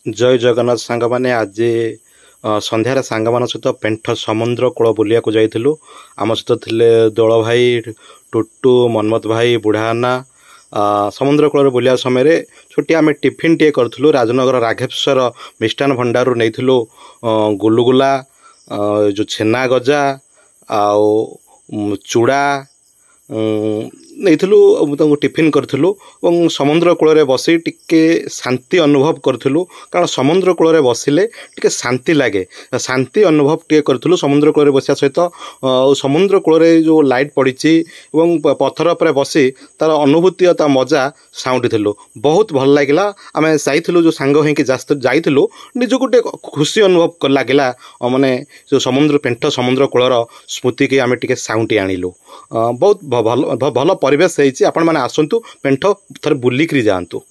जय जगन्नाथ सांग मैंने आज संध्यार सांग मान सहित पेंठ समुद्र कूल बुलिया जाइलु। आम सहित थे दोल भाई, टुटू, मनमत भाई, बुढ़ाना। समुद्र कूल बुलिया समय छोटिया आम टिफिन टे करूँ। राजनगर राघेश्वर मिष्टान भंडार नहीं गुलुगुला, जो छेना गजा चूड़ा नहीं टिफिन करूँ। समुद्र कूल बस टिके शांति अनुभव करूँ, कारण समुद्र कूल बसिले टिके शांति लगे, शांति अनुभव टे करूँ। समुद्र कूल बसा सहित समुद्र कूल जो लाइट पड़ी पत्थर पर बसी तार अनुभूति ता मजा साउंटिलु। बहुत भल लगे। आम जाइलु जो सांग हो जाइलु, निज गोटे खुशी अनुभव लगे। माने जो समुद्र पेंठ समुद्र कूलर स्मृति की आम टे साउंटी आणिलु। बहुत भल भल परिवेश होती। आपण मैंने आसतु पेंठ थोड़े बुलिकी जातु।